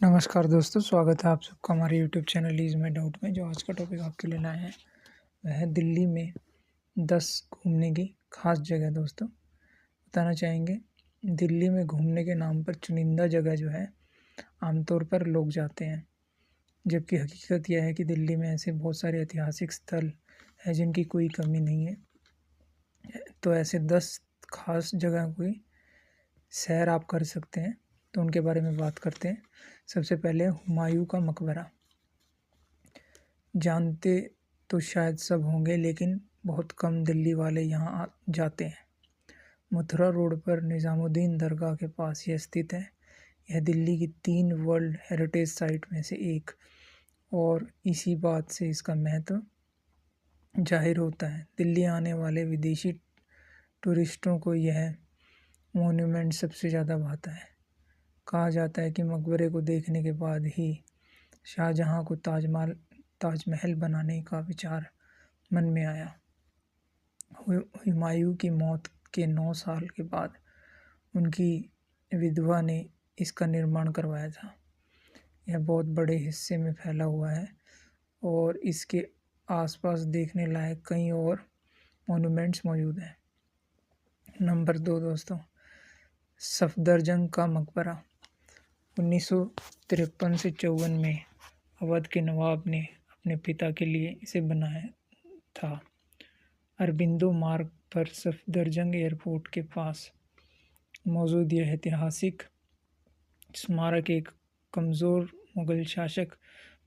नमस्कार दोस्तों, स्वागत है आप सबका हमारे YouTube channel is my doubt में। जो आज का टॉपिक आपके लिए लाए हैं वह है दिल्ली में 10 घूमने की खास जगह। दोस्तों बताना चाहेंगे, दिल्ली में घूमने के नाम पर चुनिंदा जगह जो है आमतौर पर लोग जाते हैं, जबकि हकीकत यह है कि दिल्ली में ऐसे बहुत सारे ऐतिहासिक स्थल हैं जिनकी कोई कमी नहीं है। तो ऐसे 10 खास जगह की सैर आप कर सकते हैं, तो उनके बारे में बात करते हैं। सबसे पहले हुमायूं का मकबरा। जानते तो शायद सब होंगे, लेकिन बहुत कम दिल्ली वाले यहाँ जाते हैं। मथुरा रोड पर निज़ामुद्दीन दरगाह के पास यह स्थित है। यह दिल्ली की 3 वर्ल्ड हेरिटेज साइट में से एक, और इसी बात से इसका महत्व जाहिर होता है। दिल्ली आने वाले विदेशी टूरिस्टों को यह मोन्यूमेंट सबसे ज़्यादा भाता है। कहा जाता है कि मकबरे को देखने के बाद ही शाहजहां को ताजमहल बनाने का विचार मन में आया। हुमायूं की मौत के 9 साल के बाद उनकी विधवा ने इसका निर्माण करवाया था। यह बहुत बड़े हिस्से में फैला हुआ है और इसके आसपास देखने लायक कई और मॉन्यूमेंट्स मौजूद हैं। नंबर 2 दोस्तों, सफदरजंग का मकबरा। 1953 से 54 में अवध के नवाब ने अपने पिता के लिए इसे बनाया था। अरबिंदो मार्ग पर सफदरजंग एयरपोर्ट के पास मौजूद यह ऐतिहासिक स्मारक एक कमज़ोर मुग़ल शासक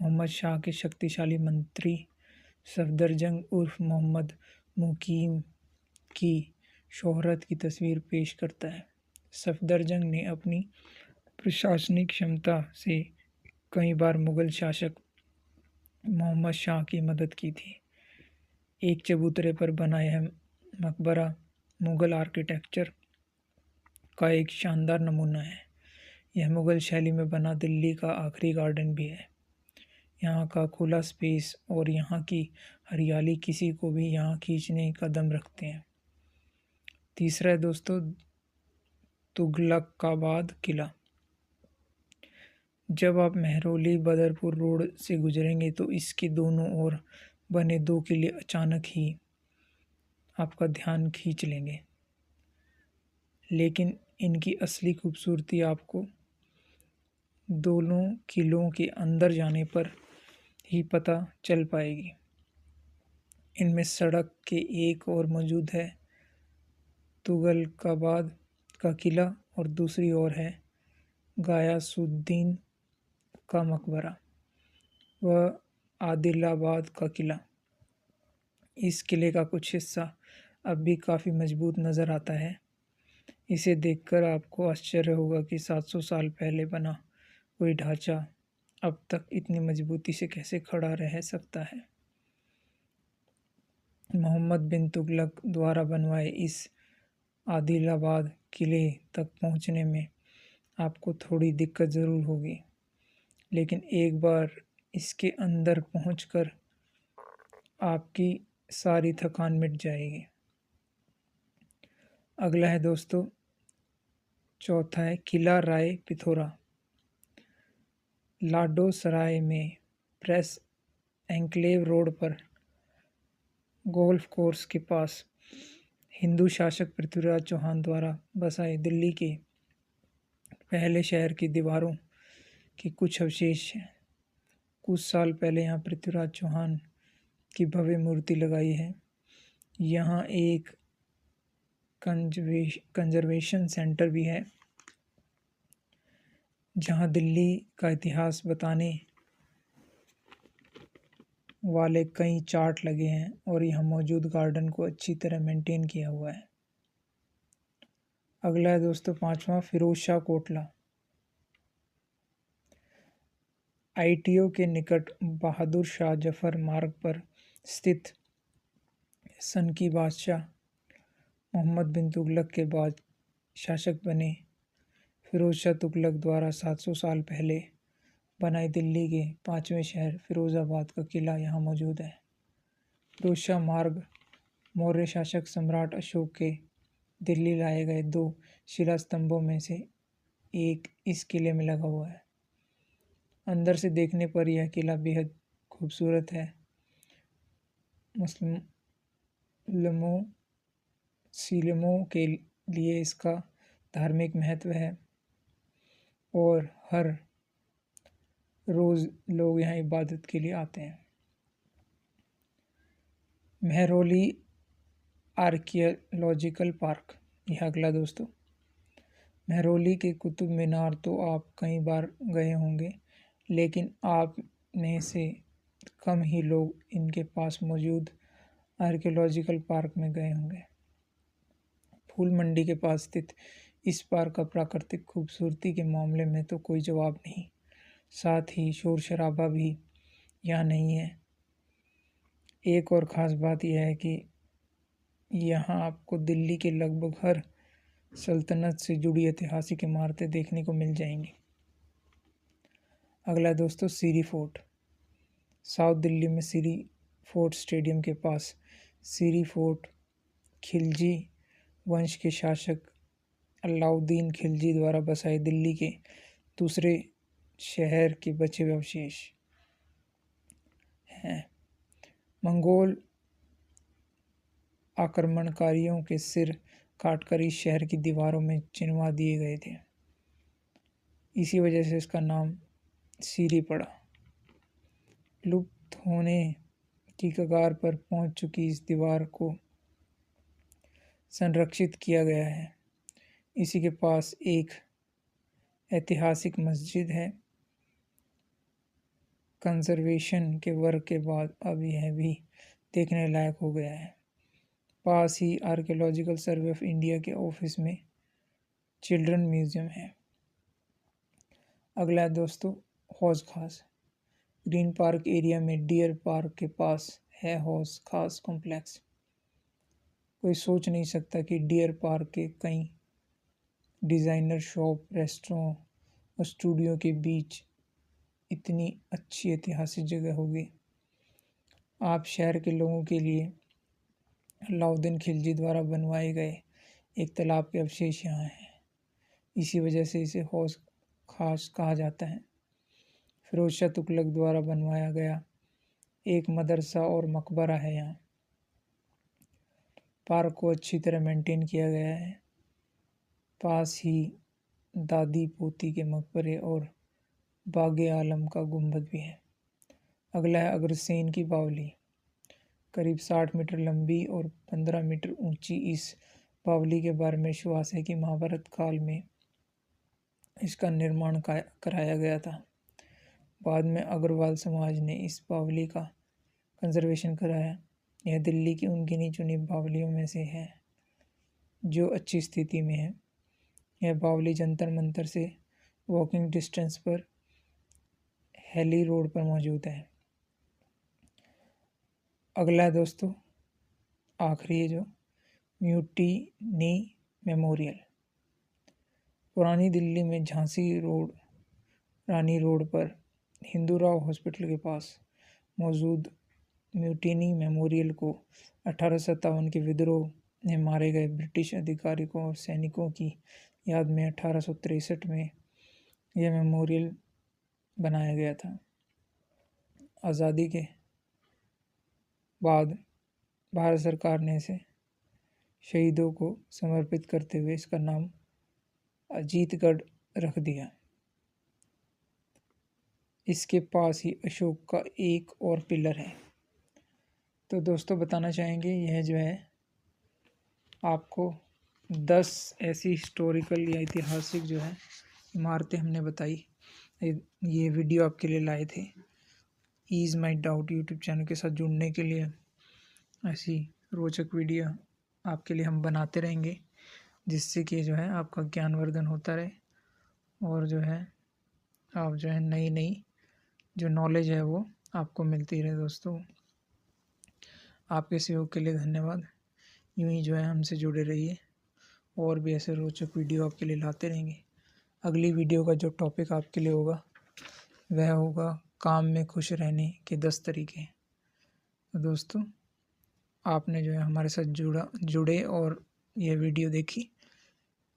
मोहम्मद शाह के शक्तिशाली मंत्री सफदरजंग उर्फ मोहम्मद मुकीम की शोहरत की तस्वीर पेश करता है। सफदरजंग ने अपनी प्रशासनिक क्षमता से कई बार मुग़ल शासक मोहम्मद शाह की मदद की थी। एक चबूतरे पर बना यह मकबरा मुग़ल आर्किटेक्चर का एक शानदार नमूना है। यह मुग़ल शैली में बना दिल्ली का आखिरी गार्डन भी है। यहाँ का खुला स्पेस और यहाँ की हरियाली किसी को भी यहाँ खींचने का दम रखते हैं। तीसरा है दोस्तों, तुगलकाबाद किला। जब आप मेहरौली बदरपुर रोड से गुजरेंगे तो इसके दोनों ओर बने 2 किले अचानक ही आपका ध्यान खींच लेंगे, लेकिन इनकी असली खूबसूरती आपको दोनों किलों के अंदर जाने पर ही पता चल पाएगी। इनमें सड़क के एक और मौजूद है तुगलकाबाद का किला और दूसरी ओर है गयासुद्दीन का मकबरा व आदिलाबाद का किला। इस किले का कुछ हिस्सा अब भी काफ़ी मजबूत नज़र आता है। इसे देखकर आपको आश्चर्य होगा कि 700 साल पहले बना कोई ढांचा अब तक इतनी मजबूती से कैसे खड़ा रह सकता है। मोहम्मद बिन तुगलक द्वारा बनवाए इस आदिलाबाद किले तक पहुंचने में आपको थोड़ी दिक्कत ज़रूर होगी, लेकिन एक बार इसके अंदर पहुंचकर आपकी सारी थकान मिट जाएगी। अगला है दोस्तों, चौथा है किला राय पिथौरा। लाडो सराय में प्रेस एन्क्लेव रोड पर गोल्फ कोर्स के पास हिंदू शासक पृथ्वीराज चौहान द्वारा बसाए दिल्ली के पहले शहर की दीवारों के कुछ अवशेष हैं। कुछ साल पहले यहाँ पृथ्वीराज चौहान की भव्य मूर्ति लगाई है। यहाँ एक कंजर्वेशन सेंटर भी है जहाँ दिल्ली का इतिहास बताने वाले कई चार्ट लगे हैं और यहाँ मौजूद गार्डन को अच्छी तरह मेंटेन किया हुआ है। अगला है दोस्तों, पांचवा, फिरोज शाह कोटला। ITO के निकट बहादुर शाह जफर मार्ग पर स्थित सन की बादशाह मोहम्मद बिन तुगलक के बाद शासक बने फिरोज शाह तुगलक द्वारा 700 साल पहले बनाई दिल्ली के 5वें शहर फिरोज़ाबाद का किला यहाँ मौजूद है। फिरोज शाह मार्ग मौर्य शासक सम्राट अशोक के दिल्ली लाए गए 2 शिला स्तंभों में से एक इस किले में लगा हुआ है। अंदर से देखने पर यह किला बेहद खूबसूरत है। मुस्लिमों के लिए इसका धार्मिक महत्व है और हर रोज़ लोग यहाँ इबादत के लिए आते हैं। महरौली आर्कियोलॉजिकल पार्क, यह अगला दोस्तों। महरौली के कुतुब मीनार तो आप कई बार गए होंगे, लेकिन आप में से कम ही लोग इनके पास मौजूद आर्कियोलॉजिकल पार्क में गए होंगे। फूल मंडी के पास स्थित इस पार्क का प्राकृतिक खूबसूरती के मामले में तो कोई जवाब नहीं, साथ ही शोर शराबा भी यहाँ नहीं है। एक और ख़ास बात यह है कि यहाँ आपको दिल्ली के लगभग हर सल्तनत से जुड़ी ऐतिहासिक इमारतें देखने को मिल जाएंगी। अगला दोस्तों सीरी फोर्ट। साउथ दिल्ली में सीरी फोर्ट स्टेडियम के पास सीरी फोर्ट खिलजी वंश के शासक अलाउद्दीन खिलजी द्वारा बसाए दिल्ली के दूसरे शहर के बचे हुए अवशेष हैं। मंगोल आक्रमणकारियों के सिर काटकर इस शहर की दीवारों में चिनवा दिए गए थे। इसी वजह से इसका नाम सीरी पड़ा। लुप्त होने की कगार पर पहुंच चुकी इस दीवार को संरक्षित किया गया है। इसी के पास एक ऐतिहासिक मस्जिद है। कंजर्वेशन के वर्क के बाद अब यह भी देखने लायक हो गया है। पास ही आर्कियोलॉजिकल सर्वे ऑफ इंडिया के ऑफिस में चिल्ड्रन म्यूजियम है। अगला दोस्तों हौज खास। ग्रीन पार्क एरिया में डियर पार्क के पास है हौज खास कॉम्प्लेक्स। कोई सोच नहीं सकता कि डियर पार्क के कई डिज़ाइनर शॉप, रेस्टोरेंट और स्टूडियो के बीच इतनी अच्छी ऐतिहासिक जगह होगी। आप शहर के लोगों के लिए अलाउद्दीन खिलजी द्वारा बनवाए गए एक तालाब के अवशेष यहाँ हैं। इसी वजह से इसे हौज खास कहा जाता है। फिरोज शाह तुगलक द्वारा बनवाया गया एक मदरसा और मकबरा है यहाँ। पार्क को अच्छी तरह मेंटेन किया गया है। पास ही दादी पोती के मकबरे और बागे आलम का गुंबद भी है। अगला है अग्रसेन की बावली। करीब 60 मीटर लंबी और 15 मीटर ऊंची इस बावली के बारे में विश्वास है कि महाभारत काल में इसका निर्माण कराया गया था। बाद में अग्रवाल समाज ने इस बावली का कंजर्वेशन कराया। यह दिल्ली की उन गिनी चुनी बावलियों में से है जो अच्छी स्थिति में है। यह बावली जंतर मंतर से वॉकिंग डिस्टेंस पर हेली रोड पर मौजूद है। अगला है दोस्तों आखिरी है जो म्यूटिनी मेमोरियल। पुरानी दिल्ली में झांसी रोड रानी रोड पर हिंदूराव हॉस्पिटल के पास मौजूद म्यूटिनी मेमोरियल को 1857 के विद्रोह में मारे गए ब्रिटिश अधिकारियों और सैनिकों की याद में 1863 में यह मेमोरियल बनाया गया था। आज़ादी के बाद भारत सरकार ने इसे शहीदों को समर्पित करते हुए इसका नाम अजीतगढ़ रख दिया। इसके पास ही अशोक का एक और पिलर है। तो दोस्तों बताना चाहेंगे यह जो है आपको 10 ऐसी हिस्टोरिकल या ऐतिहासिक जो है इमारतें हमने बताई। ये वीडियो आपके लिए लाए थे। ईज़ माई डाउट यूट्यूब चैनल के साथ जुड़ने के लिए ऐसी रोचक वीडियो आपके लिए हम बनाते रहेंगे, जिससे कि जो है आपका ज्ञानवर्धन होता रहे और जो है आप जो है नई नई जो नॉलेज है वो आपको मिलती रहे। दोस्तों आपके सहयोग के लिए धन्यवाद। यूं ही जो है हमसे जुड़े रहिए और भी ऐसे रोचक वीडियो आपके लिए लाते रहेंगे। अगली वीडियो का जो टॉपिक आपके लिए होगा वह होगा काम में खुश रहने के 10 तरीके। तो दोस्तों आपने जो है हमारे साथ जुड़े और यह वीडियो देखी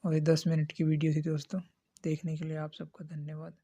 और ये 10 मिनट की वीडियो थी दोस्तों। देखने के लिए आप सबका धन्यवाद।